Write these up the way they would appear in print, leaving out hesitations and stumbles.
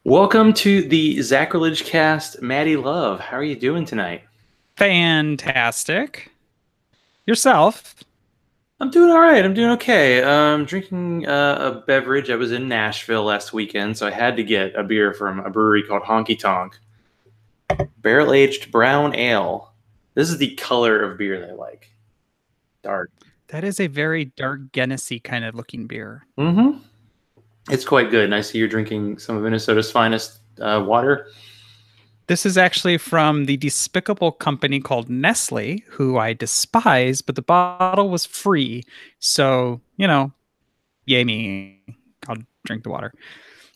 Welcome to the Zachrilege cast, Maddie Love. How are you doing tonight? Fantastic. Yourself? I'm doing all right. I'm doing okay. Drinking a beverage. I was in Nashville last weekend, so I had to get a beer from a brewery called Honky Tonk. Barrel aged brown ale. This is the color of beer they like. Dark. That is a very dark Guinness-y kind of looking beer. Mm-hmm. It's quite good. And I see you're drinking some of Minnesota's finest water. This is actually from the despicable company called Nestle, who I despise, but the bottle was free. So, yay me. I'll drink the water.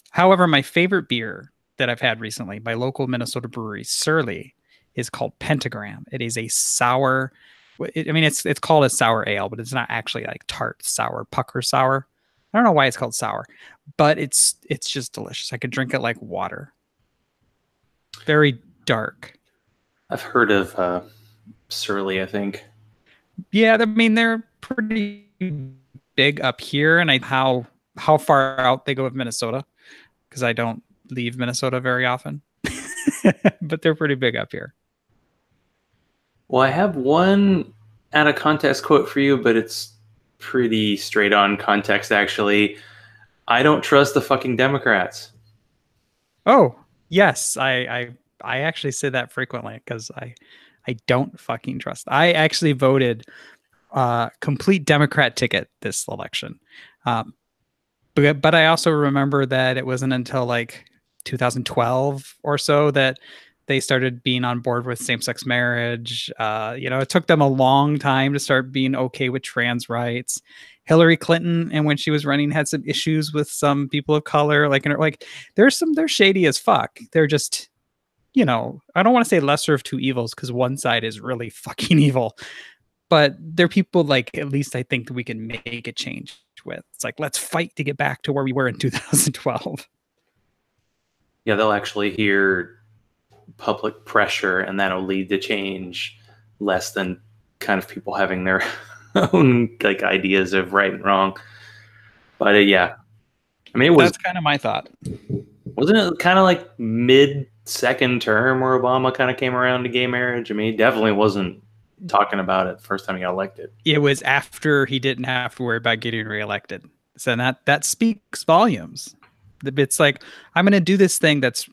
However, my favorite beer that I've had recently by local Minnesota brewery, Surly, is called Pentagram. It is a sour. It's called a sour ale, but it's not actually like tart sour, pucker sour. I don't know why it's called sour, but it's just delicious. I could drink it like water. Very dark. I've heard of Surly, I think. Yeah, they're pretty big up here, and I how far out they go with Minnesota because I don't leave Minnesota very often. But they're pretty big up here. Well, I have one out of context quote for you, but it's pretty straight on context, actually. I don't trust the fucking Democrats. Oh, yes, I actually say that frequently because I don't fucking trust. I actually voted complete Democrat ticket this election. Um, but I also remember that it wasn't until like 2012 or so that they started being on board with same-sex marriage. It took them a long time to start being okay with trans rights. Hillary Clinton, and when she was running, had some issues with some people of color. They're shady as fuck. They're just, I don't want to say lesser of two evils because one side is really fucking evil, but they're people like at least I think that we can make a change with. It's like let's fight to get back to where we were in 2012. Yeah, they'll actually hear public pressure, and that'll lead to change less than kind of people having their own like ideas of right and wrong. But yeah, I mean, it was That's kind of my thought. wasn't it kind of like mid second term where Obama kind of came around to gay marriage? I mean, he definitely wasn't talking about it the first time he got elected. It was after he didn't have to worry about getting reelected. So that speaks volumes. It's like I'm going to do this thing that's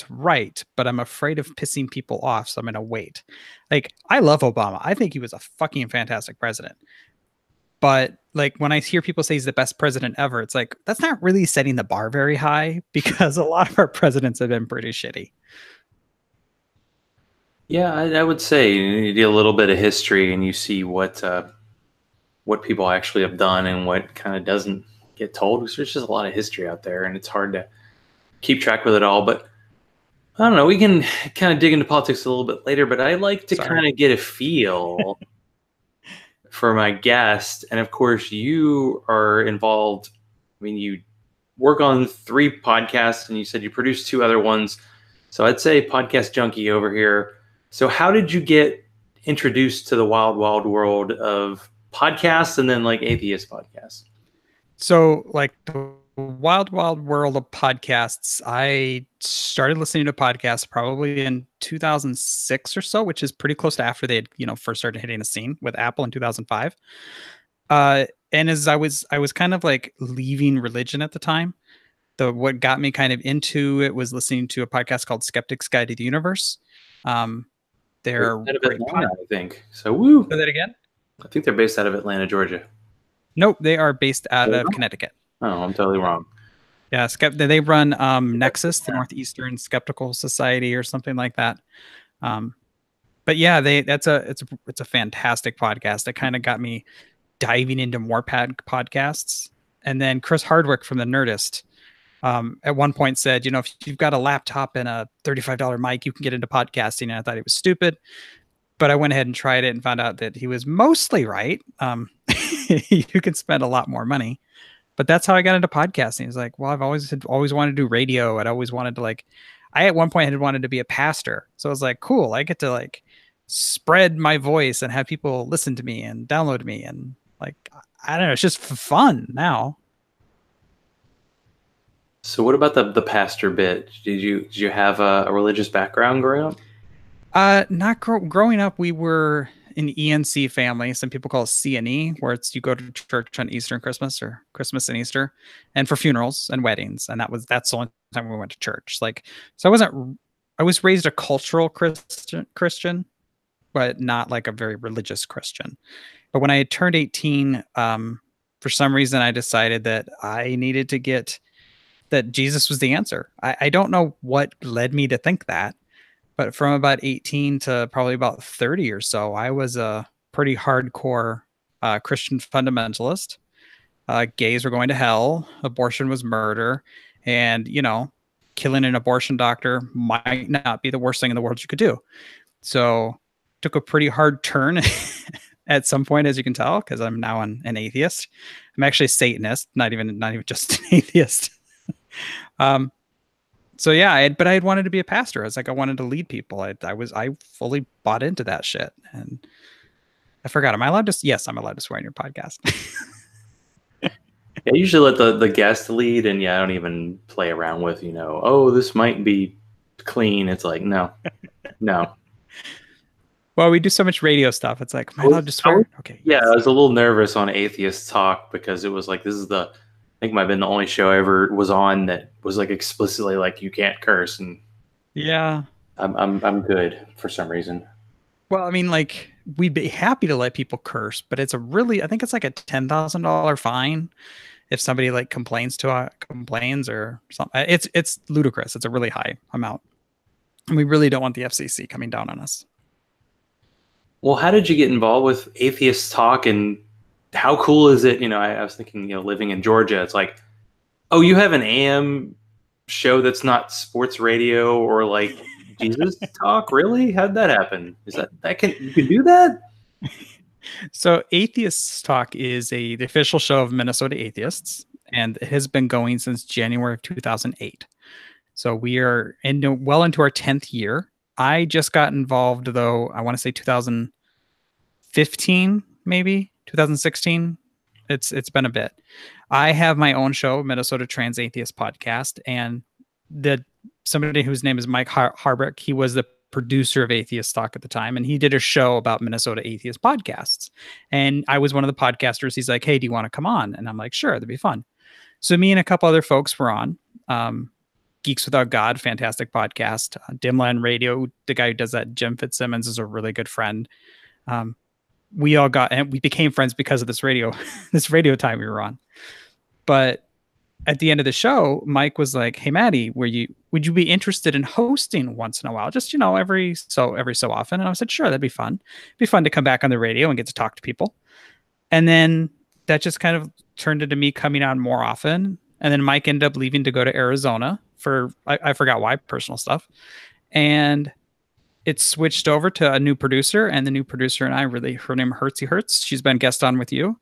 right, but I'm afraid of pissing people off, so I'm going to wait. Like I love Obama. I think he was a fucking fantastic president. But like when I hear people say he's the best president ever, it's like that's not really setting the bar very high because a lot of our presidents have been pretty shitty. Yeah, I would say you do a little bit of history and you see what people actually have done and what kind of doesn't get told. Because there's just a lot of history out there, and it's hard to keep track with it all. But I don't know. We can kind of dig into politics a little bit later. But I like to Sorry. kind of get a feel for my guest, and of course, you are involved. I mean, you work on 3 podcasts, and you said you produce 2 other ones. So I'd say podcast junkie over here. So how did you get introduced to the wild, wild world of podcasts and then like atheist podcasts? So, like the wild, wild world of podcasts, I started listening to podcasts probably in 2006 or so, which is pretty close to after they had, first started hitting the scene with Apple in 2005. And as I was kind of like leaving religion at the time. What got me kind of into it was listening to a podcast called Skeptic's Guide to the Universe. Um, Based they're out of great Atlanta, I think. So woo. Say that again? I think they're based out of Atlanta, Georgia. Nope, they are based out of Connecticut. Oh, I'm totally wrong. Yeah, they run Nexus, the Northeastern Skeptical Society, or something like that. Um, but yeah, it's a fantastic podcast. That kind of got me diving into more podcasts. And then Chris Hardwick from the Nerdist at one point said, if you've got a laptop and a $35 mic, you can get into podcasting. And I thought it was stupid, but I went ahead and tried it and found out that he was mostly right. You can spend a lot more money. But that's how I got into podcasting. It's like, well, I've always wanted to do radio. I'd always wanted to I at one point had wanted to be a pastor. So I was like, cool, I get to spread my voice and have people listen to me and download me. And I don't know, it's just fun now. So what about the pastor bit? Did you have a religious background growing up? Not growing up, we were an ENC family. Some people call it CNE, where it's you go to church on Easter and Christmas, or Christmas and Easter, and for funerals and weddings. And that's the only time we went to church. Like, so I was raised a cultural Christian, but not like a very religious Christian. But when I had turned 18, for some reason, I decided that I needed to get that Jesus was the answer. I don't know what led me to think that, but from about 18 to probably about 30 or so, I was a pretty hardcore Christian fundamentalist. Gays were going to hell, abortion was murder, and, killing an abortion doctor might not be the worst thing in the world you could do. So, took a pretty hard turn at some point, as you can tell, because I'm now an atheist. I'm actually a Satanist, not even just an atheist. So yeah, but I had wanted to be a pastor. I wanted to lead people. I fully bought into that shit. And I forgot, am I allowed to? Yes, I'm allowed to swear in your podcast. Yeah, I usually let the guest lead, and I don't even play around with, oh, this might be clean. It's like, no. Well, we do so much radio stuff. It's like, am I allowed to swear? Okay. Yeah, yes. I was a little nervous on Atheists Talk because it was like, this is I think might have been the only show I ever was on that was like explicitly like you can't curse, and yeah, I'm good for some reason. Well, I mean, like, we'd be happy to let people curse, but I think it's like a $10,000 fine if somebody like complains or something. It's ludicrous. It's a really high amount, and we really don't want the FCC coming down on us. Well, how did you get involved with Atheists Talk, and how cool is it? I was thinking, living in Georgia, it's like, oh, you have an AM show that's not sports radio or like Jesus Talk? Really? How did that happen? Is you can do that? So Atheists Talk is the official show of Minnesota Atheists, and it has been going since January of 2008. So we are well into our 10th year. I just got involved, though, I want to say 2015, maybe 2016. It's been a bit. I have my own show, Minnesota Trans Atheist podcast, and somebody whose name is Mike Harbrick, he was the producer of Atheist Talk at the time, and he did a show about Minnesota Atheist podcasts. And I was one of the podcasters. He's like, hey, do you want to come on? And I'm like, sure, that'd be fun. So me and a couple other folks were on. Geeks Without God, fantastic podcast. Dimland Radio, the guy who does that, Jim Fitzsimmons, is a really good friend. We became friends because of this radio time we were on. But at the end of the show, Mike was like, hey, Maddy, would you be interested in hosting once in a while? Just, every so often. And I said, sure, that'd be fun. It'd be fun to come back on the radio and get to talk to people. And then that just kind of turned into me coming on more often. And then Mike ended up leaving to go to Arizona for, I forgot why, personal stuff. And it switched over to a new producer, and the new producer and I her name Hertzie Hertz. She's been guest on with you.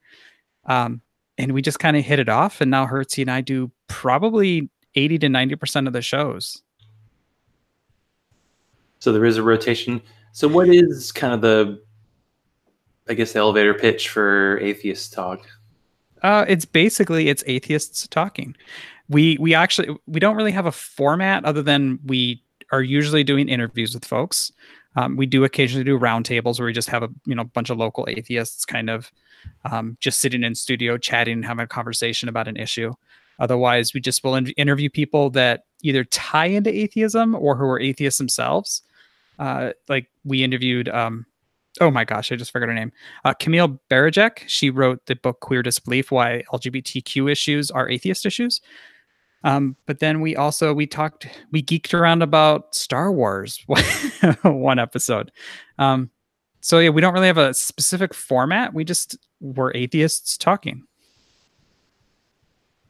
And we just kind of hit it off. And now Hertzie and I do probably 80 to 90% of the shows. So there is a rotation. So what is kind of the elevator pitch for Atheist Talk? It's atheists talking. We don't really have a format other than we are usually doing interviews with folks. We do occasionally do roundtables where we just have a bunch of local atheists kind of just sitting in studio chatting and having a conversation about an issue. Otherwise, we just will interview people that either tie into atheism or who are atheists themselves. Like we interviewed oh my gosh, I just forgot her name. Camille Barajek. She wrote the book Queer Disbelief: Why LGBTQ Issues Are Atheist Issues. But then we geeked around about Star Wars one episode. So yeah, we don't really have a specific format. We're atheists talking.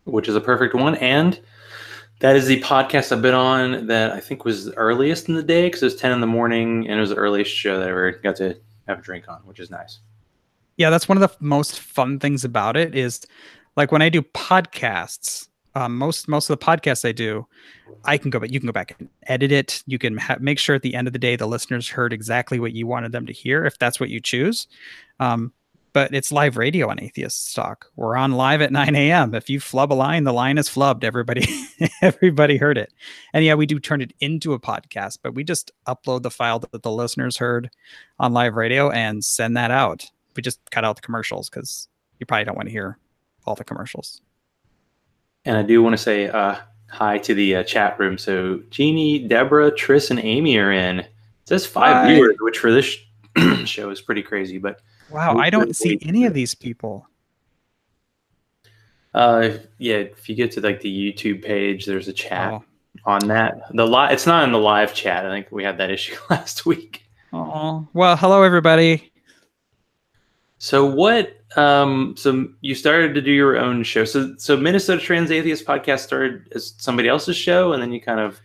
Which is a perfect one. And that is the podcast I've been on that I think was the earliest in the day, because it was 10 in the morning, and it was the earliest show that I ever got to have a drink on, which is nice. Yeah, that's one of the most fun things about it is, like, when I do podcasts, most of the podcasts I do, you can go back and edit it. You can make sure at the end of the day the listeners heard exactly what you wanted them to hear, if that's what you choose. but it's live radio on Atheists Talk. We're on live at 9 a.m. If you flub a line, the line is flubbed. Everybody heard it. And yeah, we do turn it into a podcast, but we just upload the file that the listeners heard on live radio and send that out. We just cut out the commercials because you probably don't want to hear all the commercials. And I do want to say hi to the chat room. So Jeannie, Deborah, Triss, and Amy are in. It says 5 viewers, which for this show is pretty crazy. But wow, I don't see any of these people. Yeah, if you get to like the YouTube page, there's a chat on that. It's not in the live chat. I think we had that issue last week. Oh, well, hello everybody. So what? So you started to do your own show. So Minnesota Trans Atheist podcast started as somebody else's show, and then you kind of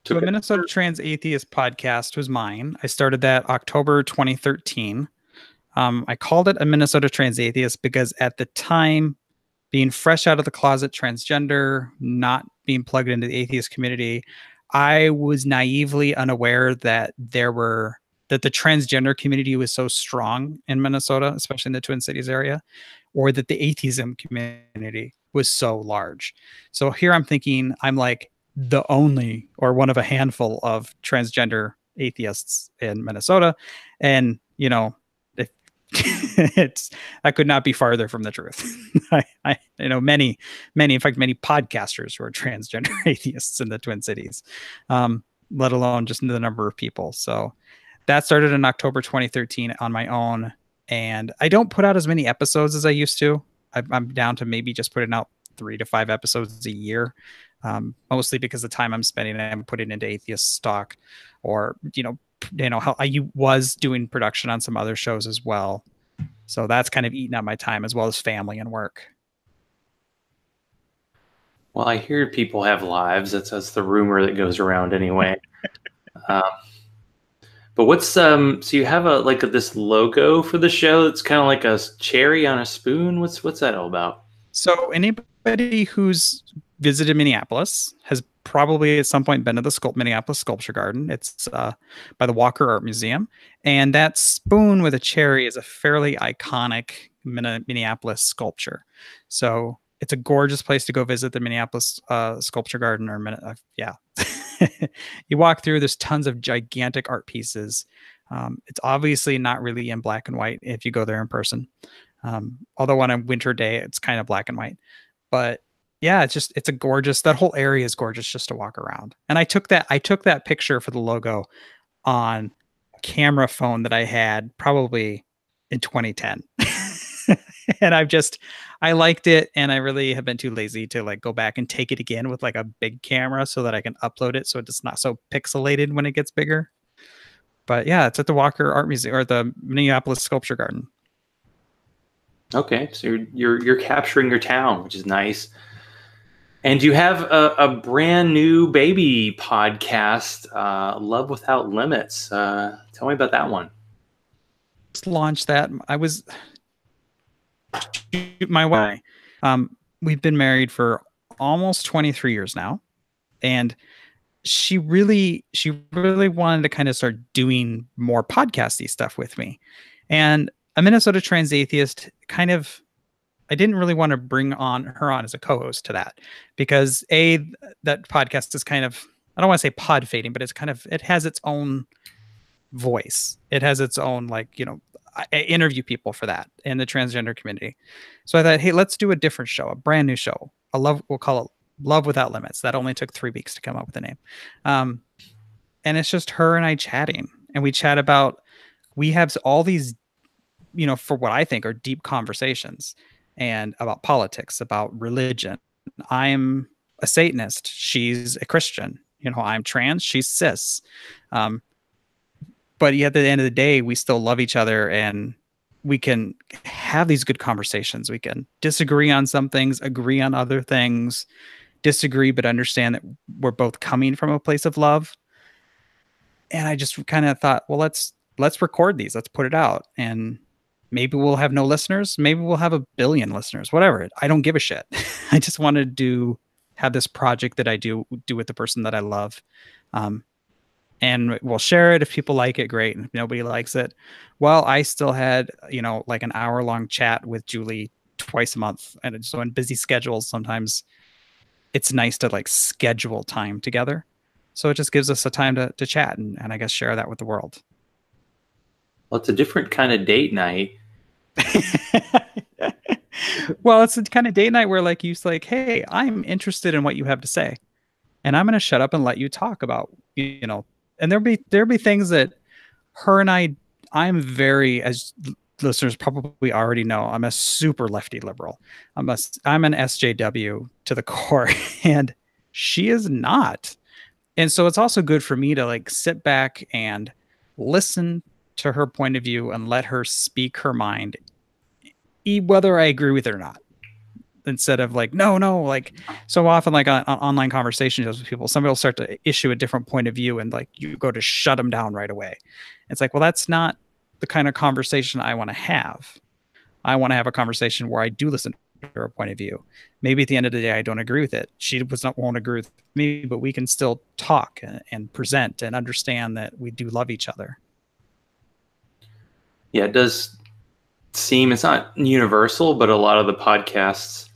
took it. Minnesota Trans Atheist podcast was mine. I started that October 2013. I called it a Minnesota Trans Atheist because at the time, being fresh out of the closet, transgender, not being plugged into the atheist community, I was naively unaware that the transgender community was so strong in Minnesota, especially in the Twin Cities area, or that the atheism community was so large. So here I'm thinking I'm like the only or one of a handful of transgender atheists in Minnesota. And, you know, I could not be farther from the truth. I many podcasters who are transgender atheists in the Twin Cities, let alone just the number of people. So that started in October 2013 on my own. And I don't put out as many episodes as I used to. I'm down to maybe just putting out 3 to 5 episodes a year, mostly because the time I'm spending I'm putting into Atheists Talk, or, how I was doing production on some other shows as well. So that's kind of eating up my time, as well as family and work. Well, I hear people have lives. That's the rumor that goes around anyway. But what's so you have this logo for the show that's kind of like a cherry on a spoon. What's that all about? So anybody who's visited Minneapolis has probably at some point been to the Minneapolis Sculpture Garden. It's by the Walker Art Museum. And that spoon with a cherry is a fairly iconic Minneapolis sculpture. So it's a gorgeous place to go visit the Minneapolis Sculpture Garden. You walk through, there's tons of gigantic art pieces. It's obviously not really in black and white if you go there in person. Although on a winter day, it's kind of black and white. But yeah, it's a gorgeous, that whole area is gorgeous just to walk around. And I took that picture for the logo on a camera phone that I had probably in 2010. And I liked it, and I really have been too lazy to go back and take it again with a big camera so that I can upload it so it's not so pixelated when it gets bigger. But yeah, it's at the Walker Art Museum, or the Minneapolis Sculpture Garden. Okay, so you're capturing your town, which is nice. And you have a brand new baby podcast, Love Without Limits. Tell me about that one. Just launched that. My wife, we've been married for almost 23 years now, and she really wanted to kind of start doing more podcasty stuff with me. And a Minnesota Trans Atheist I didn't really want to bring her on as a co-host to that, because that podcast is kind of, I don't want to say pod fading, but it has its own voice. It has its own, I interview people for that in the transgender community. So I thought, hey, let's do a different show, a brand new show. We'll call it Love Without Limits. That only took 3 weeks to come up with a name. And it's just her and I chatting, and we chat about, we have all these, for what I think are deep conversations, and about politics, about religion. I'm a Satanist. She's a Christian. I'm trans. She's cis. But at the end of the day, we still love each other, and we can have these good conversations. We can disagree on some things, agree on other things, disagree, but understand that we're both coming from a place of love. And I just kind of thought, well, let's record these. Let's put it out. And maybe we'll have no listeners. Maybe we'll have 1 billion listeners, whatever. I don't give a shit. I just wanted to have this project that I do with the person that I love. and we'll share it if people like it, great. And if nobody likes it, well, I still had, like an hour-long chat with Julie twice a month. And so in busy schedules, sometimes it's nice to like schedule time together. So it just gives us a time to chat and I guess share that with the world. Well, it's a different kind of date night. Well, it's the kind of date night where like you're like, hey, I'm interested in what you have to say. And I'm going to shut up and let you talk about, and there'll be things that her and I'm very, as listeners probably already know, I'm a super lefty liberal. I'm an SJW to the core, and she is not. And so it's also good for me to like sit back and listen to her point of view and let her speak her mind, whether I agree with it or not. Instead of like, no, like so often, like on online conversations with people, somebody will start to issue a different point of view and like you go to shut them down right away. It's like, well, that's not the kind of conversation I want to have. I want to have a conversation where I do listen to her point of view. Maybe at the end of the day, I don't agree with it. She won't agree with me, but we can still talk and present and understand that we do love each other. Yeah, it does seem it's not universal, but a lot of the podcasts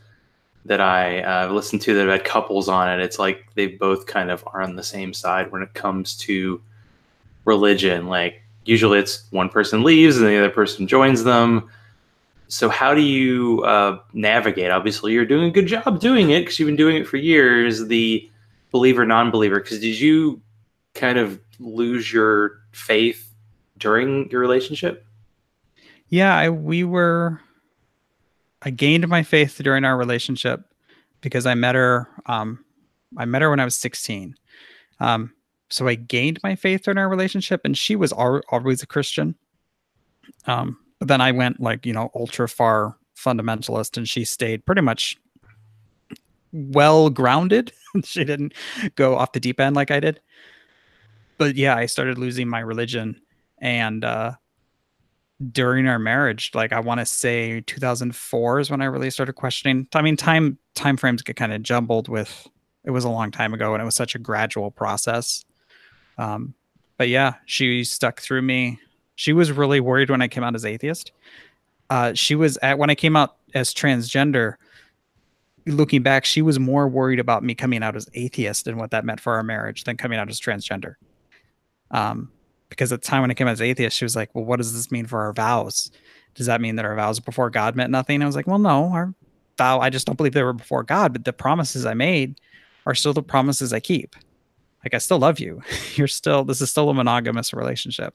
that I listen to that have had couples on it, it's like they both kind of are on the same side when it comes to religion. Like usually it's one person leaves and the other person joins them. So how do you navigate? Obviously, you're doing a good job doing it because you've been doing it for years. The believer, non-believer. Because did you kind of lose your faith during your relationship? Yeah, I gained my faith during our relationship because I met her. I met her when I was 16. So I gained my faith during our relationship, and she was always a Christian. But then I went like, ultra far fundamentalist, and she stayed pretty much well grounded. She didn't go off the deep end like I did. But yeah, I started losing my religion, and during our marriage, like I want to say 2004 is when I really started questioning. I mean, time frames get kind of jumbled with it was a long time ago and it was such a gradual process. Um, but yeah, she stuck through me. She was really worried when I came out as atheist. She was at when I came out as transgender. Looking back, she was more worried about me coming out as atheist and what that meant for our marriage than coming out as transgender. Um, because at the time when I came out as atheist, she was like, well, what does this mean for our vows? Does that mean that our vows before God meant nothing? I was like, well, no, our vow, I just don't believe they were before God, but the promises I made are still the promises I keep. Like, I still love you. This is still a monogamous relationship.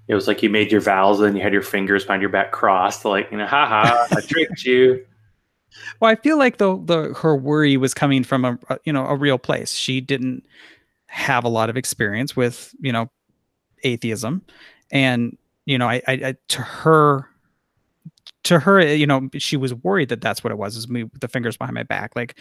It was like you made your vows and you had your fingers behind your back crossed, like, haha, I tricked you. Well, I feel like her worry was coming from a real place. She didn't have a lot of experience with, atheism. And, I to her, she was worried that that's what it was, is me with the fingers behind my back. Like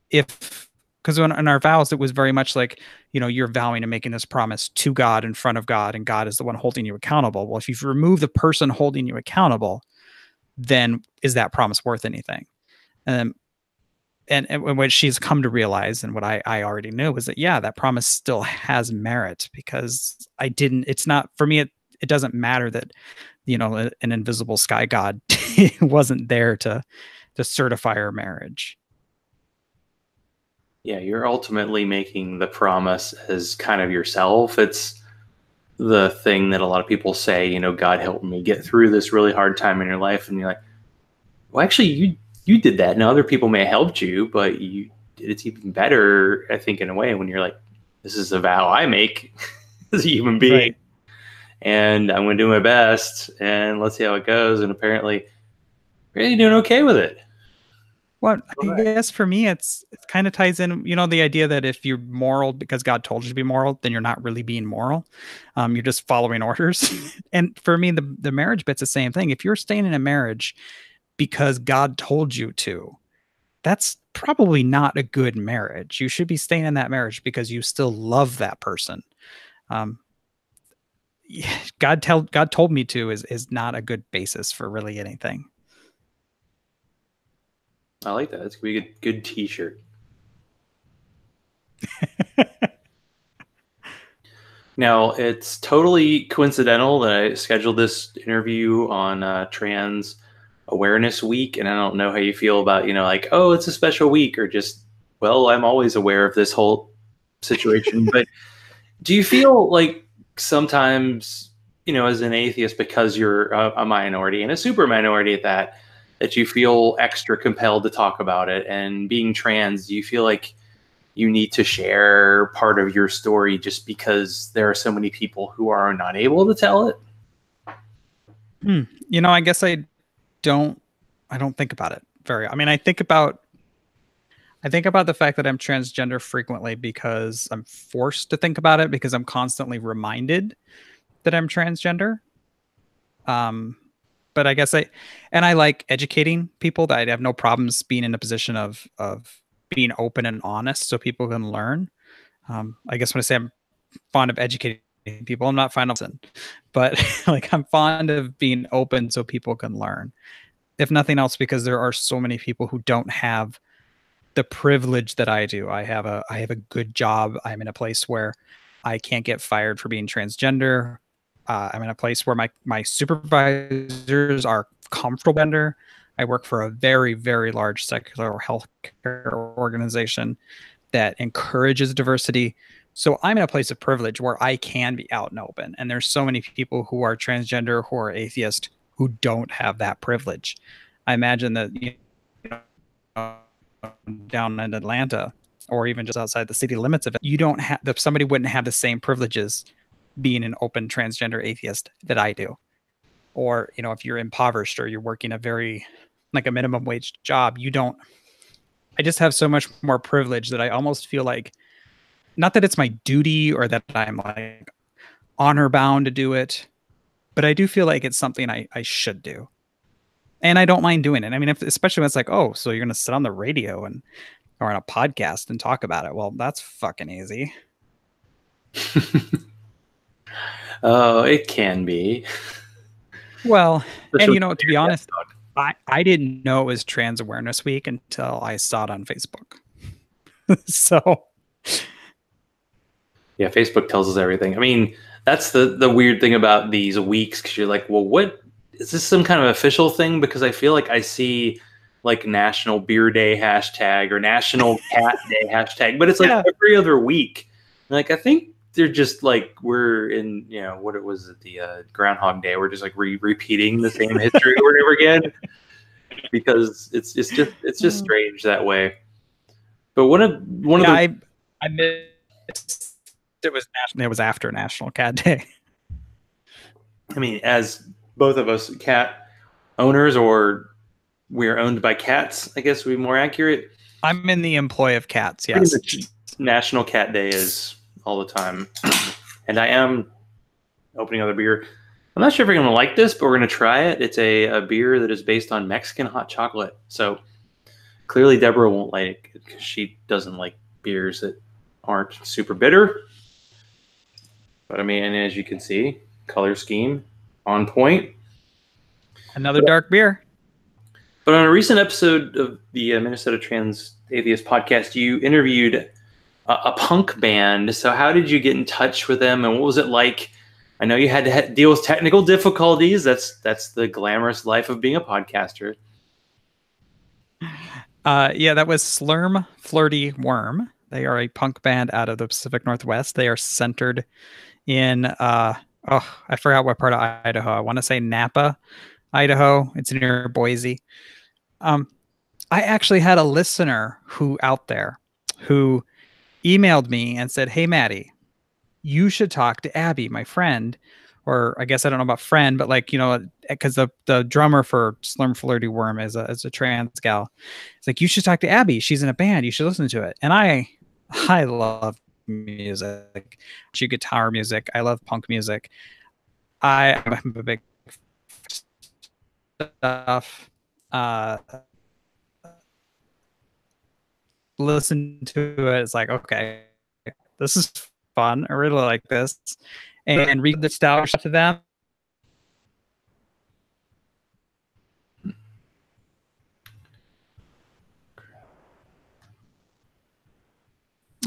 because in our vows, it was very much like, you're vowing and making this promise to God in front of God, and God is the one holding you accountable. Well, if you remove the person holding you accountable, then is that promise worth anything? And what she's come to realize, and what I already knew, was that, yeah, that promise still has merit, because it's not, for me, it doesn't matter that, an invisible sky god wasn't there to certify our marriage. Yeah, you're ultimately making the promise as kind of yourself. It's the thing that a lot of people say, God helped me get through this really hard time in your life. And you're like, well, actually, you did that. Now, other people may have helped you, but it's even better, I think, in a way, when you're like, this is a vow I make as a human being. Right. And I'm going to do my best, and let's see how it goes. And apparently, really doing okay with it. Well, I guess for me, it kind of ties in, the idea that if you're moral because God told you to be moral, then you're not really being moral. You're just following orders. And for me, the marriage bit's the same thing. If you're staying in a marriage because God told you to, that's probably not a good marriage. You should be staying in that marriage because you still love that person. God told me to is not a good basis for really anything. I like that. It's gonna be a good T-shirt. Now, it's totally coincidental that I scheduled this interview on Trans Awareness Week, and I don't know how you feel about, like, oh, it's a special week, or just, well, I'm always aware of this whole situation. But do you feel like sometimes, as an atheist, because you're a minority and a super minority at that you feel extra compelled to talk about it? And being trans, do you feel like you need to share part of your story just because there are so many people who are not able to tell it? I guess don't I don't think about it I mean, I think about the fact that I'm transgender frequently because I'm forced to think about it because I'm constantly reminded that I'm transgender. But I guess I like educating people that I have no problems being in a position of being open and honest so people can learn. I guess when I say I'm fond of educating people, I'm not fond of it, but like I'm fond of being open so people can learn. If nothing else, because there are so many people who don't have the privilege that I do. I have a good job. I'm in a place where I can't get fired for being transgender. I'm in a place where my supervisors are comfortable gender. I work for a very, very large secular healthcare organization that encourages diversity. So I'm in a place of privilege where I can be out and open. And there's so many people who are transgender, who are atheist, who don't have that privilege. I imagine that down in Atlanta or even just outside the city limits of it, you don't have somebody wouldn't have the same privileges being an open transgender atheist that I do. Or, if you're impoverished or you're working a very like a minimum wage job, you don't I just have so much more privilege that I almost feel like not that it's my duty or that I'm like honor bound to do it, but I do feel like it's something I should do. And I don't mind doing it. I mean, especially when it's like, oh, so you're going to sit on the radio or on a podcast and talk about it. Well, that's fucking easy. Oh, it can be. Well, and to be honest, I didn't know it was Trans Awareness Week until I saw it on Facebook. So, yeah, Facebook tells us everything. I mean, that's the weird thing about these weeks, because you're like, well, what is this, some kind of official thing? Because I feel like I see like National Beer Day hashtag or National Cat Day hashtag, but it's like every other week. Like, I think they're just like, we're in, what it was at the Groundhog Day. We're just like repeating the same history over and over again, because it's just strange that way. But one of the I missed it was after National Cat Day. I mean, as both of us cat owners, or we're owned by cats, I guess would be more accurate. I'm in the employ of cats, yes. National Cat Day is all the time. And I am opening another beer. I'm not sure if you're going to like this, but we're going to try it. It's a beer that is based on Mexican hot chocolate. So clearly Deborah won't like it because she doesn't like beers that aren't super bitter. But I mean, as you can see, color scheme on point. Another dark beer. But on a recent episode of the Minnesota Trans Atheist podcast, you interviewed a punk band. So how did you get in touch with them, and what was it like? I know you had to deal with technical difficulties. That's the glamorous life of being a podcaster. Yeah, that was Slurm Flirty Worm. They are a punk band out of the Pacific Northwest. They are centered in I forgot what part of Idaho. I want to say Napa, Idaho. It's near Boise. I actually had a listener who emailed me and said, "Hey, Maddy, you should talk to Abby, my friend." Or I guess I don't know about friend, but like, because the drummer for Slurm Flirty Worm is a trans gal. It's like, you should talk to Abby. She's in a band. You should listen to it. And I love music, guitar music. I love punk music. I'm a big stuff. Listen to it. It's like, okay, this is fun. I really like this. And read the style to them.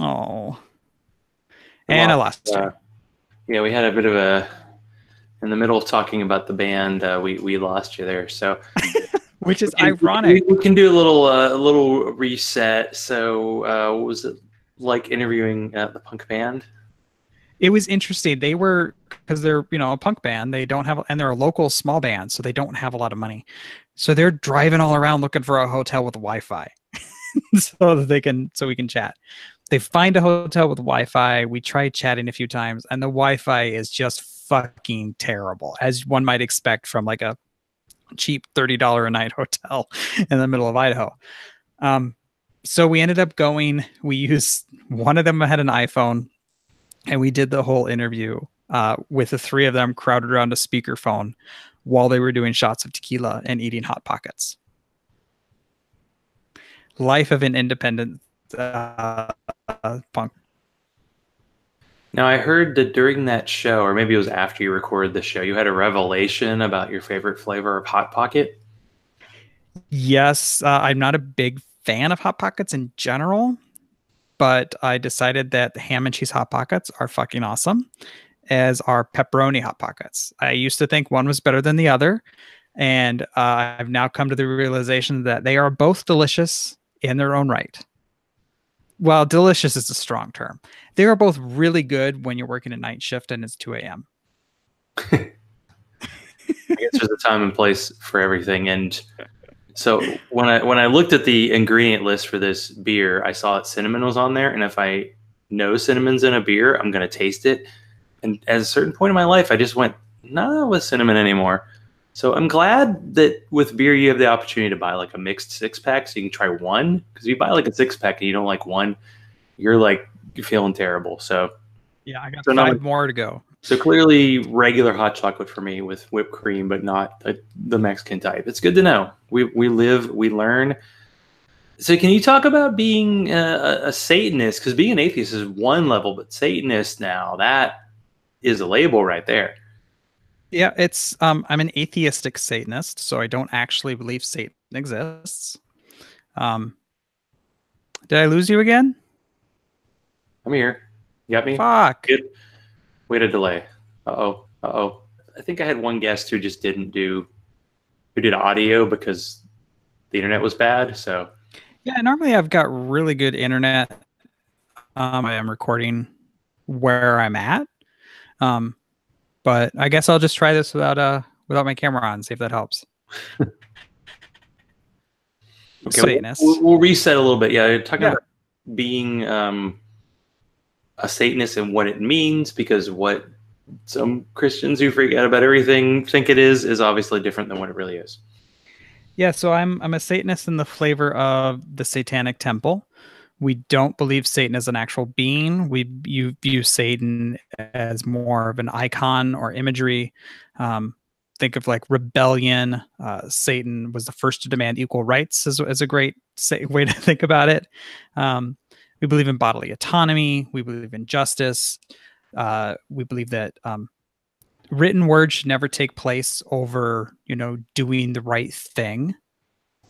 Oh. And I lost you. Yeah, we had a bit of a in the middle of talking about the band. We lost you there, so which is we ironic. we can do a little reset. So, what was it like interviewing the punk band? It was interesting. They were, because they're, a punk band. They don't have, and they're a local small band, so they don't have a lot of money. So they're driving all around looking for a hotel with Wi-Fi, so we can chat. They find a hotel with Wi-Fi. We tried chatting a few times, and the Wi-Fi is just fucking terrible, as one might expect from like a cheap $30 a night hotel in the middle of Idaho. So we ended up going. We used, one of them had an iPhone, and we did the whole interview with the three of them crowded around a speakerphone while they were doing shots of tequila and eating Hot Pockets. Life of an independent punk. Now, I heard that during that show, or maybe it was after you recorded the show, you had a revelation about your favorite flavor of Hot Pocket. Yes, I'm not a big fan of Hot Pockets in general, but I decided that the ham and cheese Hot Pockets are fucking awesome, as are pepperoni Hot Pockets. I used to think one was better than the other, and I've now come to the realization that they are both delicious in their own right. Well, delicious is a strong term. They are both really good when you're working a night shift and it's 2 a.m. I guess there's a time and place for everything. And so when I looked at the ingredient list for this beer, I saw that cinnamon was on there. And if I know cinnamon's in a beer, I'm going to taste it. And at a certain point in my life, I just went, nah, with cinnamon anymore. So I'm glad that with beer, you have the opportunity to buy like a mixed 6-pack so you can try one. Because if you buy like a 6-pack and you don't like one, you're feeling terrible. So yeah, I got 5 more to go. So clearly regular hot chocolate for me with whipped cream, but not the Mexican type. It's good to know. We live, we learn. So can you talk about being a Satanist? Because being an atheist is one level, but Satanist now, that is a label right there. Yeah, it's I'm an atheistic Satanist, so I don't actually believe Satan exists. Did I lose you again? I'm here. You got me? Fuck. Good. Wait a delay. Uh-oh. Uh-oh. I think I had one guest who just who did audio because the internet was bad. So yeah, normally I've got really good internet. I am recording where I'm at. But I guess I'll just try this without my camera on, see if that helps. Okay, we'll reset a little bit. Yeah, talking about being a Satanist and what it means, because what some Christians who freak out about everything think it is obviously different than what it really is. Yeah, so I'm a Satanist in the flavor of the Satanic Temple. We don't believe Satan is an actual being. You view Satan as more of an icon or imagery. Think of like rebellion. Satan was the first to demand equal rights as a great way to think about it. We believe in bodily autonomy. We believe in justice. We believe that written word should never take place over, doing the right thing.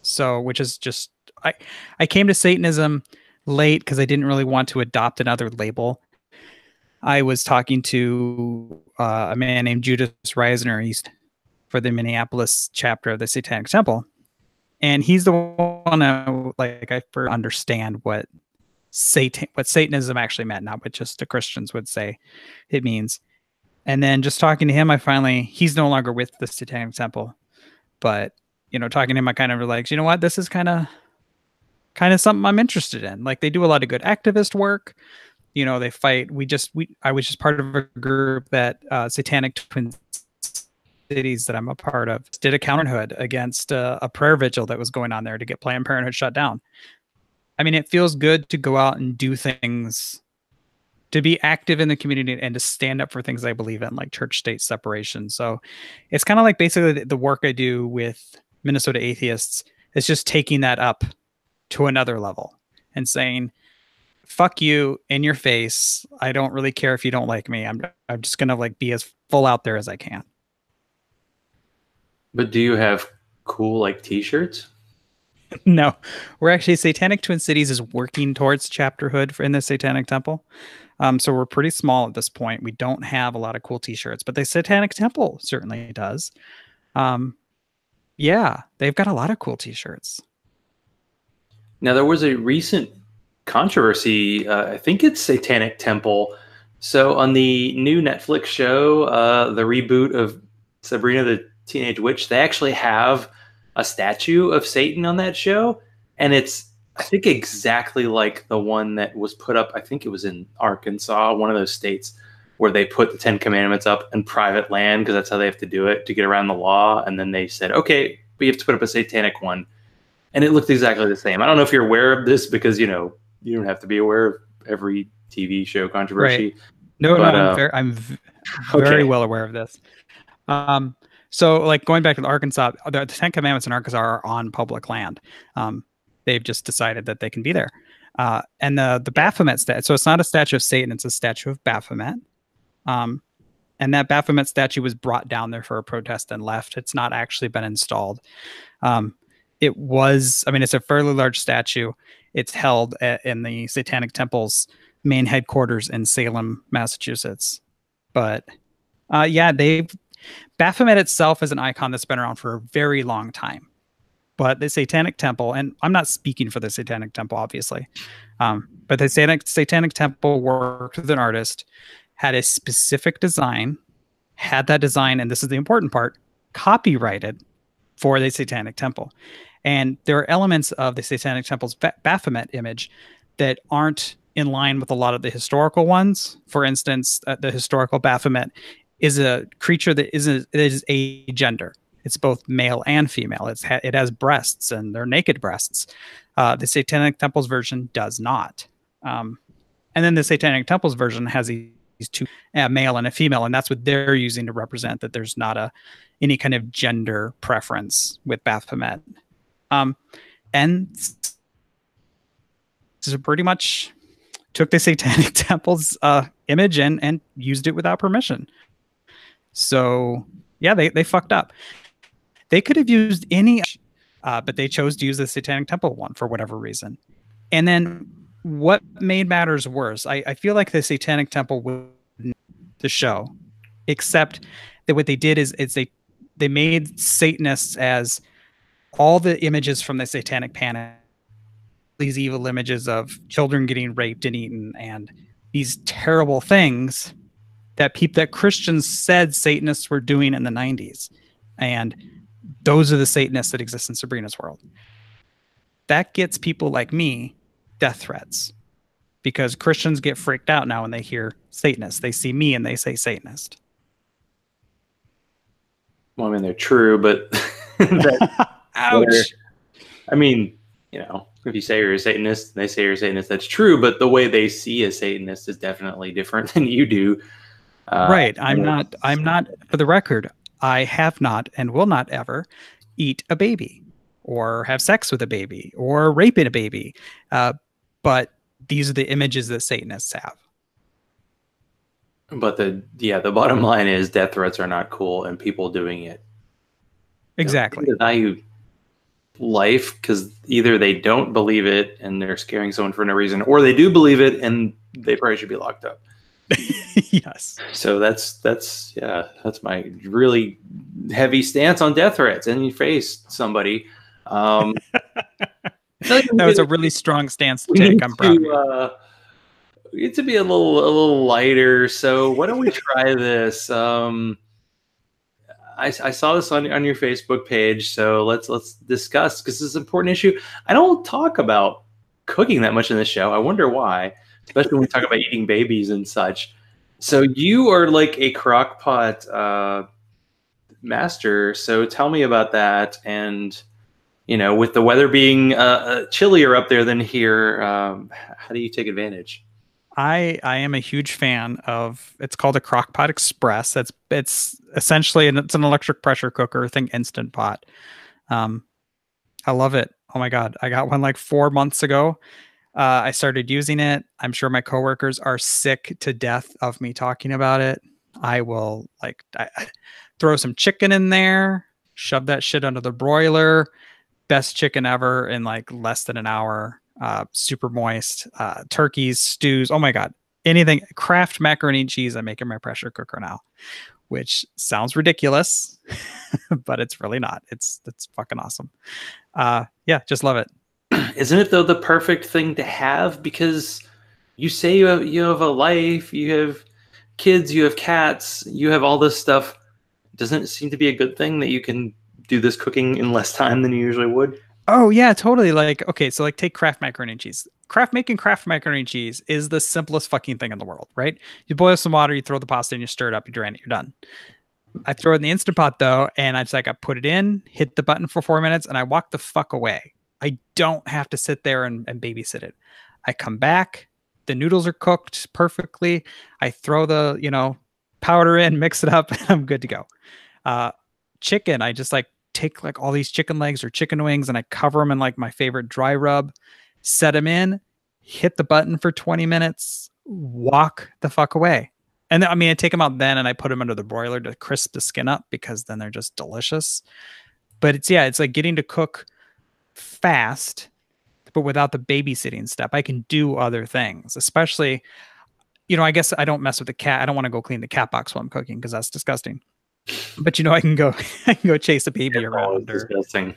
So, which is just, I came to Satanism late because I didn't really want to adopt another label. I was talking to a man named Judas Reisner. He's for the Minneapolis chapter of the Satanic Temple, and he's the one I understand what Satanism actually meant, not what just the Christians would say it means. And then just talking to him, he's no longer with the Satanic Temple, but talking to him, I kind of realized, you know what, this is kind of something I'm interested in. Like, they do a lot of good activist work. They fight. I was just part of a group that Satanic Twin Cities that I'm a part of did a counterhood against a prayer vigil that was going on there to get Planned Parenthood shut down. I mean, it feels good to go out and do things, to be active in the community and to stand up for things I believe in, like church-state separation. So it's kind of like basically the work I do with Minnesota Atheists is just taking that up to another level and saying, fuck you in your face. I don't really care if you don't like me. I'm just going to be as full out there as I can. But do you have cool t-shirts? No, we're actually, Satanic Twin Cities is working towards chapterhood in the Satanic Temple. So we're pretty small at this point. We don't have a lot of cool t-shirts, but the Satanic Temple certainly does. Yeah, they've got a lot of cool t-shirts. Now, there was a recent controversy. I think it's Satanic Temple. So on the new Netflix show, the reboot of Sabrina the Teenage Witch, they actually have a statue of Satan on that show. And it's, I think, exactly like the one that was put up. I think it was in Arkansas, one of those states where they put the 10 Commandments up in private land because that's how they have to do it to get around the law. And then they said, okay, but you have to put up a satanic one. And it looked exactly the same. I don't know if you're aware of this because, you know, you don't have to be aware of every TV show controversy. Right. No, but, no, I'm very well aware of this. So like going back to Arkansas, the 10 Commandments in Arkansas are on public land. They've just decided that they can be there. And the Baphomet statue, so it's not a statue of Satan, it's a statue of Baphomet. And that Baphomet statue was brought down there for a protest and left. It's not actually been installed. It was, I mean, it's a fairly large statue. It's held in the Satanic Temple's main headquarters in Salem, Massachusetts. But yeah, Baphomet itself is an icon that's been around for a very long time. But the Satanic Temple, and I'm not speaking for the Satanic Temple, obviously, but the Satanic Temple worked with an artist, had a specific design, had that design, and this is the important part, copyrighted for the Satanic Temple. And there are elements of the Satanic Temple's Baphomet image that aren't in line with a lot of the historical ones. For instance, the historical Baphomet is a creature that is a gender. It's both male and female. It has breasts, and they're naked breasts. The Satanic Temple's version does not. And then the Satanic Temple's version has these two, a male and a female, and that's what they're using to represent that there's not any kind of gender preference with Baphomet. And so pretty much took the Satanic Temple's image and used it without permission. So yeah, they fucked up. They could have used any, but they chose to use the Satanic Temple one for whatever reason. And then what made matters worse, I feel like the Satanic Temple would the show, except that what they did is they made Satanists as all the images from the Satanic Panic, these evil images of children getting raped and eaten, and these terrible things that Christians said Satanists were doing in the 90s. And those are the Satanists that exist in Sabrina's world. That gets people like me death threats because Christians get freaked out now when they hear Satanist. They see me and they say Satanist. Well, I mean, they're true, but ouch. I mean, you know, if you say you're a Satanist, they say you're a Satanist, that's true, but the way they see a Satanist is definitely different than you do. Right. I'm not, for the record, I have not and will not ever eat a baby or have sex with a baby or rape a baby. But these are the images that Satanists have. But the bottom line is death threats are not cool, and people doing it exactly value life because either they don't believe it and they're scaring someone for no reason, or they do believe it and they probably should be locked up. Yes. So that's my really heavy stance on death threats. And you face somebody. That was a really strong stance to take. I'm proud. We get to be a little lighter. So why don't we try this? I saw this on your Facebook page. So let's discuss, because this is an important issue. I don't talk about cooking that much in the show. I wonder why, especially when we talk about eating babies and such. So you are like a crock pot master. So tell me about that. And, you know, with the weather being chillier up there than here, how do you take advantage? I am a huge fan of, it's called a Crock-Pot Express. It's essentially, it's an electric pressure cooker, think Instant Pot. I love it. Oh my God. I got one like 4 months ago. I started using it. I'm sure my coworkers are sick to death of me talking about it. I will I throw some chicken in there, shove that shit under the broiler. Best chicken ever in like less than an hour. Super moist. Turkeys, stews. Oh my God. anything. Kraft macaroni and cheese I make in my pressure cooker now, which sounds ridiculous, but it's really not. It's fucking awesome. Yeah, just love it. Isn't it though the perfect thing to have? Because you say you have a life, you have kids, you have cats, you have all this stuff. Doesn't it seem to be a good thing that you can do this cooking in less time than you usually would? Oh yeah, totally. Like, okay, so like take Kraft macaroni and cheese. Making Kraft macaroni and cheese is the simplest fucking thing in the world, right? You boil some water, you throw the pasta in, you stir it up, you drain it, you're done. I throw it in the Instant Pot though, and I put it in, hit the button for 4 minutes, and I walk the fuck away. I don't have to sit there and babysit it. I come back, the noodles are cooked perfectly. I throw the, powder in, mix it up, and I'm good to go. Chicken, I just like take like all these chicken legs or chicken wings and I cover them in like my favorite dry rub, set them in, hit the button for 20 minutes, walk the fuck away. And then, I mean, I take them out then and I put them under the broiler to crisp the skin up because then they're just delicious. But it's like getting to cook fast, but without the babysitting step. I can do other things, especially, I guess I don't mess with the cat. I don't want to go clean the cat box while I'm cooking because that's disgusting. But I can go chase a baby around. Disgusting.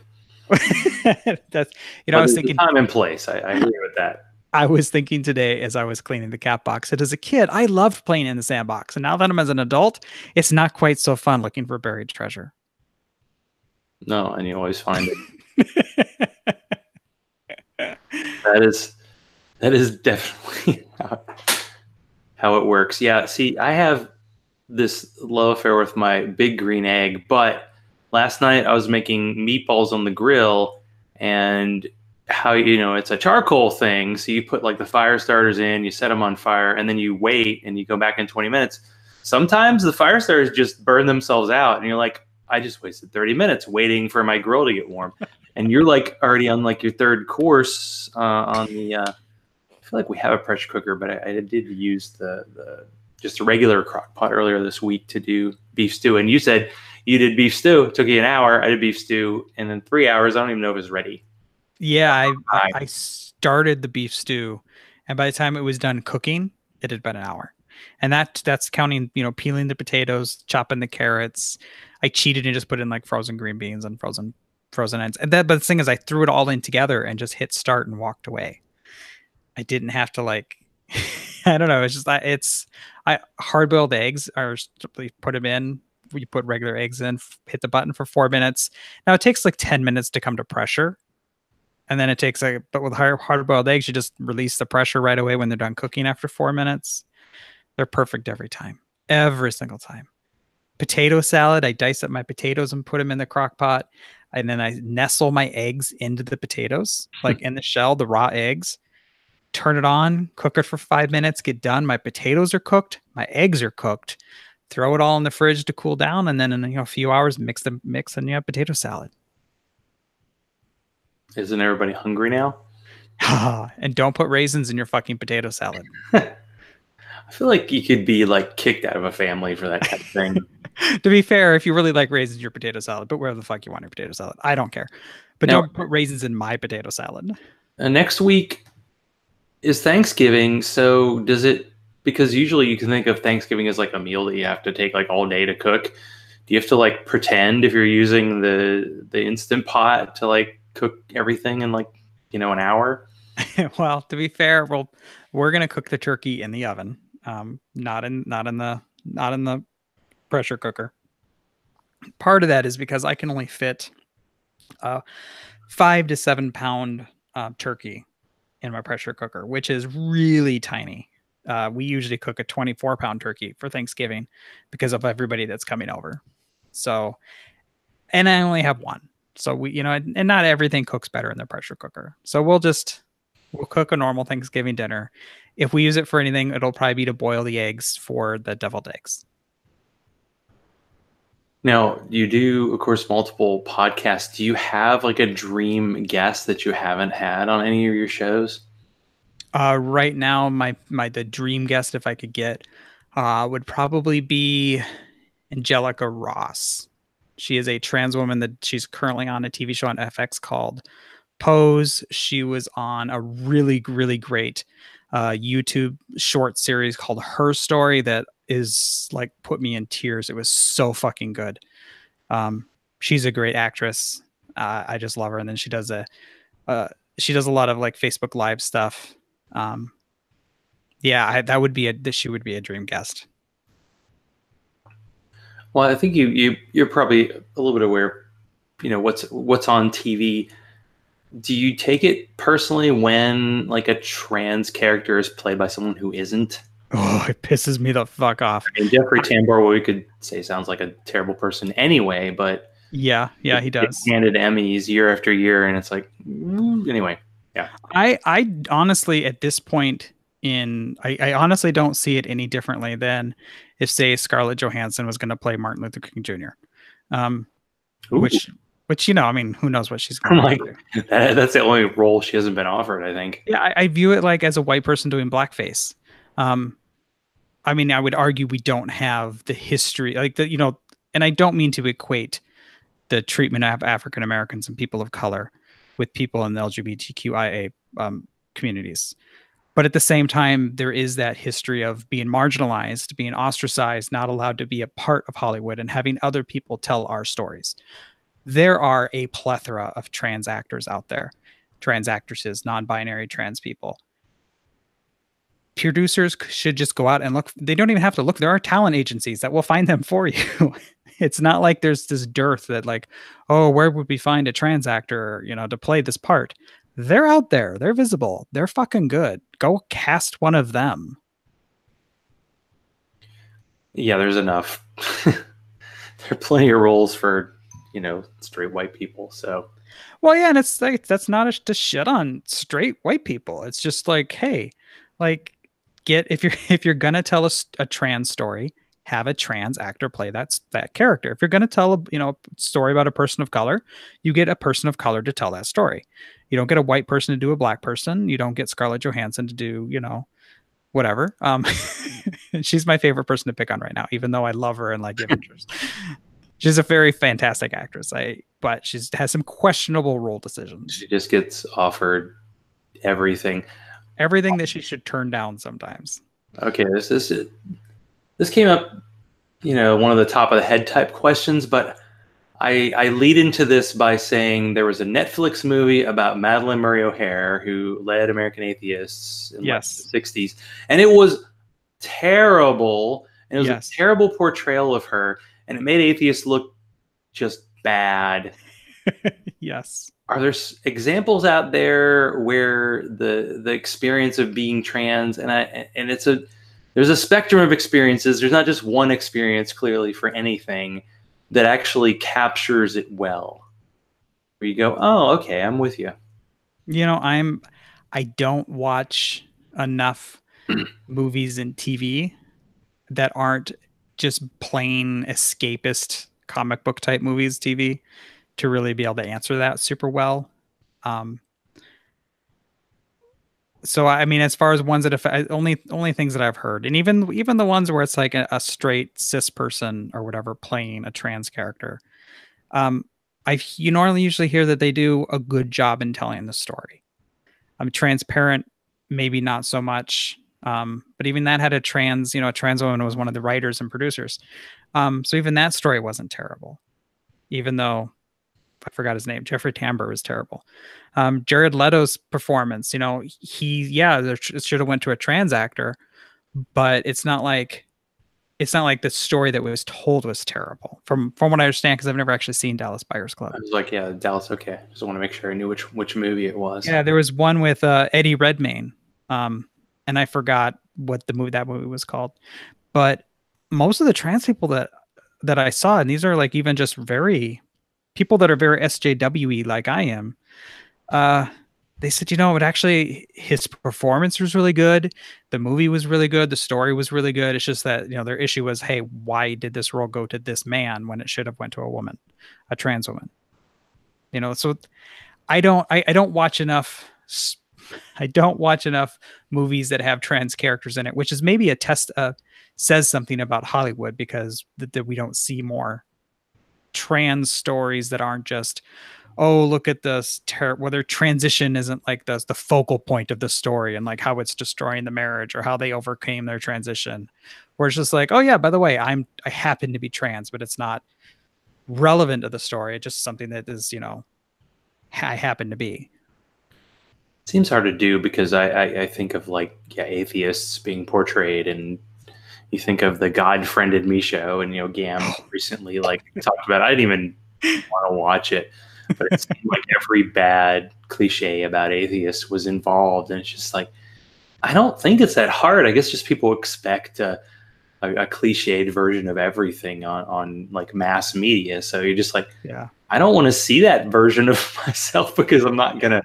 That's I was thinking time and place. I agree with that. I was thinking today as I was cleaning the cat box that as a kid, I loved playing in the sandbox. And now that I'm as an adult, it's not quite so fun looking for buried treasure. No, and you always find it. That is definitely how it works. Yeah, see, I have this love affair with my big green egg, but last night I was making meatballs on the grill, and how it's a charcoal thing, so you put like the fire starters in, you set them on fire, and then you wait and you go back in 20 minutes. Sometimes the fire starters just burn themselves out and you're like, I just wasted 30 minutes waiting for my grill to get warm. And you're like already on like your third course on the I feel like we have a pressure cooker, but I did use the just a regular crock pot earlier this week to do beef stew. And you said you did beef stew. It took you an hour. I did beef stew. And in 3 hours, I don't even know if it was ready. Yeah, I started the beef stew. And by the time it was done cooking, it had been an hour. And that's counting, peeling the potatoes, chopping the carrots. I cheated and just put in like frozen green beans and frozen ends. But the thing is, I threw it all in together and just hit start and walked away. I didn't have to like, I don't know. It's just hard-boiled eggs are put them in. You put regular eggs in, hit the button for 4 minutes. Now it takes like 10 minutes to come to pressure. And then it takes but with hard-boiled eggs, you just release the pressure right away when they're done cooking after 4 minutes. They're perfect every time, every single time. Potato salad, I dice up my potatoes and put them in the crock pot. And then I nestle my eggs into the potatoes, like in the shell, the raw eggs. Turn it on, cook it for 5 minutes, get done. My potatoes are cooked, my eggs are cooked. Throw it all in the fridge to cool down, and then in a few hours, mix and you have potato salad. Isn't everybody hungry now? And don't put raisins in your fucking potato salad. I feel like you could be like kicked out of a family for that kind of thing. To be fair, if you really like raisins in your potato salad, put wherever the fuck you want your potato salad. I don't care. But don't put raisins in my potato salad. Next week is Thanksgiving, so does it, because usually you can think of Thanksgiving as like a meal that you have to take like all day to cook. Do you have to like pretend if you're using the Instant Pot to like cook everything in like, an hour? Well, to be fair, we're going to cook the turkey in the oven. Not in the pressure cooker. Part of that is because I can only fit 5 to 7 pound turkey in my pressure cooker, which is really tiny. We usually cook a 24-pound turkey for Thanksgiving because of everybody that's coming over. So, and I only have one. So we, and not everything cooks better in the pressure cooker. So we'll cook a normal Thanksgiving dinner. If we use it for anything, it'll probably be to boil the eggs for the deviled eggs. Now, you do, of course, multiple podcasts. Do you have like a dream guest that you haven't had on any of your shows? Right now, the dream guest, if I could get, would probably be Angelica Ross. She is a trans woman that she's currently on a TV show on FX called Pose. She was on a really, really great YouTube short series called Her Story that is like put me in tears. It was so fucking good. She's a great actress. I just love her. And then she does a lot of like Facebook Live stuff. Yeah, she would be a dream guest. Well, I think you're probably a little bit aware, what's on TV. Do you take it personally when like a trans character is played by someone who isn't? Oh, it pisses me the fuck off. I mean, Jeffrey Tambor, well, we could say sounds like a terrible person anyway, but yeah, he does. Handed Emmys year after year, and it's like, anyway, yeah. I honestly, at this point I honestly don't see it any differently than if, say, Scarlett Johansson was going to play Martin Luther King Jr. Which I mean, who knows what she's going to do. That's the only role she hasn't been offered, I think. Yeah, I view it like as a white person doing blackface. I mean, I would argue we don't have the history, like and I don't mean to equate the treatment of African Americans and people of color with people in the LGBTQIA communities. But at the same time, there is that history of being marginalized, being ostracized, not allowed to be a part of Hollywood, and having other people tell our stories. There are a plethora of trans actors out there, trans actresses, non-binary trans people. Producers should just go out and look. They don't even have to look. There are talent agencies that will find them for you. It's not like there's this dearth that like, oh, where would we find a trans actor, to play this part? They're out there. They're visible. They're fucking good. Go cast one of them. Yeah, there's enough. There are plenty of roles for, straight white people. So, well, yeah, and it's like that's not to shit on straight white people. It's just like, hey, like, if you're gonna tell a trans story, have a trans actor play that character. If you're gonna tell a story about a person of color, you get a person of color to tell that story. You don't get a white person to do a black person. You don't get Scarlett Johansson to do, whatever. She's my favorite person to pick on right now, even though I love her and like Avengers. She's a very fantastic actress. But she has some questionable role decisions. She just gets offered everything that she should turn down sometimes. Okay, this came up, one of the top of the head type questions, but I lead into this by saying there was a Netflix movie about Madalyn Murray O'Hair, who led American Atheists in the 60s, and it was terrible, and it was a terrible portrayal of her, and it made atheists look just bad. Yes. Are there examples out there where the experience of being trans and there's a spectrum of experiences. There's not just one experience clearly for anything that actually captures it well. Where you go, oh, okay, I'm with you. I don't watch enough movies and TV that aren't just plain escapist comic book type movies, TV, to really be able to answer that super well. So I mean, as far as ones that affect, only things that I've heard, and even the ones where it's like a straight cis person or whatever playing a trans character, you normally usually hear that they do a good job in telling the story. Transparent, maybe not so much, but even that had a trans woman was one of the writers and producers, so even that story wasn't terrible, even though I forgot his name. Jeffrey Tambor was terrible. Jared Leto's performance, it should have went to a trans actor, but it's not like the story that was told was terrible from what I understand, because I've never actually seen Dallas Buyers Club. I was like, yeah, Dallas. Okay, just want to make sure I knew which movie it was. Yeah, there was one with Eddie Redmayne, and I forgot what that movie was called. But most of the trans people that I saw, and these are like even just people that are very SJW-y like I am, they said, it actually, his performance was really good. The movie was really good. The story was really good. It's just that, their issue was, hey, why did this role go to this man when it should have went to a woman, a trans woman? So I don't watch enough. I don't watch enough movies that have trans characters in it, which is maybe a test, says something about Hollywood, because that we don't see more trans stories that aren't just oh, look at this whether transition isn't like the focal point of the story and like how it's destroying the marriage or how they overcame their transition. Where it's just like, oh yeah, by the way, I happen to be trans, but it's not relevant to the story. It's just something that is, I happen to be. Seems hard to do because I think of like atheists being portrayed, and you think of the God Friended Me show, and Gam recently like talked about it. I didn't even want to watch it, but it seemed like every bad cliche about atheists was involved, and it's just like, I don't think it's that hard. I guess just people expect a cliched version of everything on like mass media, so you're just like, yeah, I don't want to see that version of myself because I'm not gonna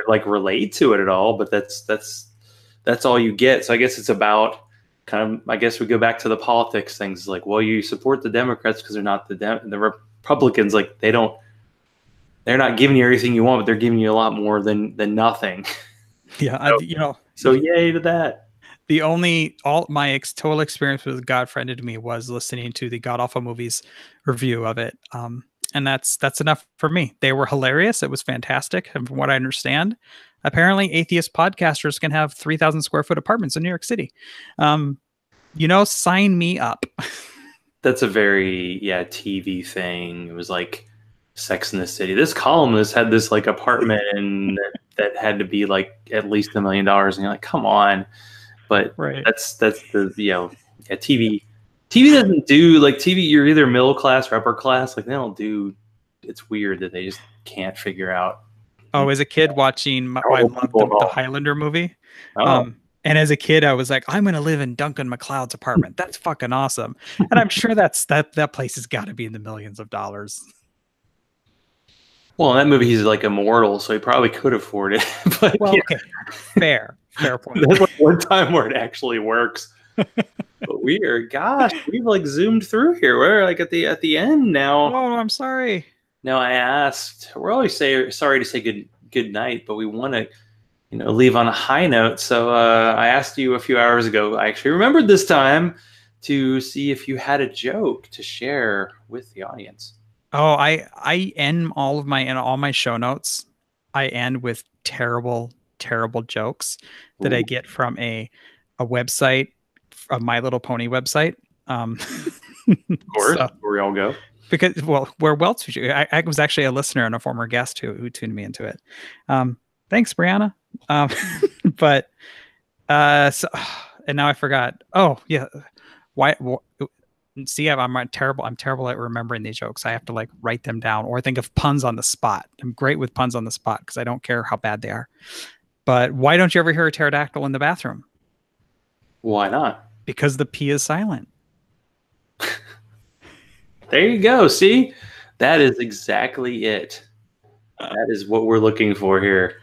like relate to it at all. But that's all you get. So I guess it's about kind of, I guess we go back to the politics things. Like, well, you support the Democrats because they're not the Republicans. Like they're not giving you everything you want, but they're giving you a lot more than nothing. Yeah, so yay to that. All my total experience with God Friended Me was listening to the God Awful Movies review of it. And that's enough for me. They were hilarious. It was fantastic. And from what I understand, apparently atheist podcasters can have 3,000 square foot apartments in New York City. Sign me up. That's a very TV thing. It was like Sex in the City. This columnist had this like apartment and that had to be like at least $1 million, and you're like, come on. But right. that's the TV. TV doesn't do like TV. You're either middle class or upper class. Like they don't do. It's weird that they just can't figure out. Oh, as a kid watching, I loved the Highlander movie. Oh. And as a kid, I was like, I'm going to live in Duncan MacLeod's apartment. That's fucking awesome. And I'm sure that place has got to be in the millions of dollars. Well, in that movie, he's like immortal, so he probably could afford it. But, well, okay, fair point. That's like one time where it actually works. But we've like zoomed through here. We're like at the end now. Oh, I'm sorry. No, I asked. We're always sorry to say good night, but we want to leave on a high note. So I asked you a few hours ago. I actually remembered this time to see if you had a joke to share with the audience. Oh, I end all my show notes. I end with terrible jokes that I get from a website, a My Little Pony website. Of course, where we all go. Because where else would you? I was actually a listener and a former guest who tuned me into it. Thanks, Brianna. But so, and now I forgot. Oh yeah, why? See, I'm terrible at remembering these jokes. I have to like write them down or think of puns on the spot. I'm great with puns on the spot because I don't care how bad they are. But why don't you ever hear a pterodactyl in the bathroom? Why not? Because the P is silent. There you go. See, that is exactly it. That is what we're looking for here.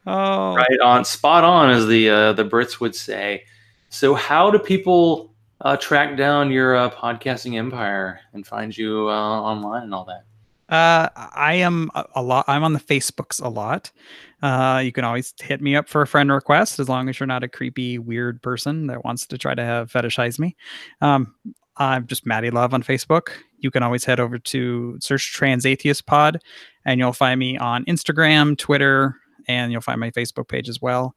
Oh, right on, spot on, as the Brits would say. So, how do people track down your podcasting empire and find you online and all that? I am a lot. I'm on the Facebooks a lot. You can always hit me up for a friend request as long as you're not a creepy, weird person that wants to try to fetishize me. I'm just Maddy Love on Facebook. You can always head over to search Trans Atheist Pod, and you'll find me on Instagram, Twitter, and you'll find my Facebook page as well.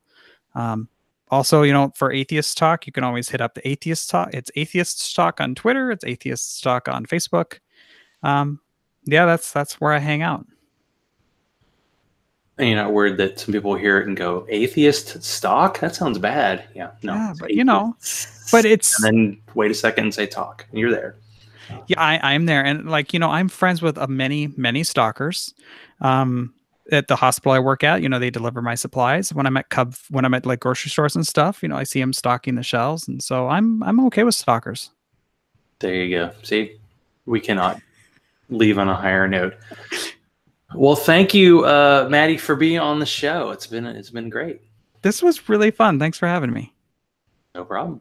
Also, for Atheists Talk, you can always hit up the Atheists Talk. It's Atheists Talk on Twitter. It's Atheists Talk on Facebook. Yeah, that's where I hang out. And you're not worried that some people hear it and go, atheist stock? That sounds bad. Yeah, no. Yeah, but it's... And then wait a second and say talk, and you're there. Yeah, I'm there. And I'm friends with many stalkers. At the hospital I work at, they deliver my supplies. When I'm at like grocery stores and stuff, I see them stocking the shelves. And so I'm okay with stalkers. There you go. See, we cannot leave on a higher note. Well, thank you, Maddy, for being on the show. It's been great. This was really fun. Thanks for having me. No problem.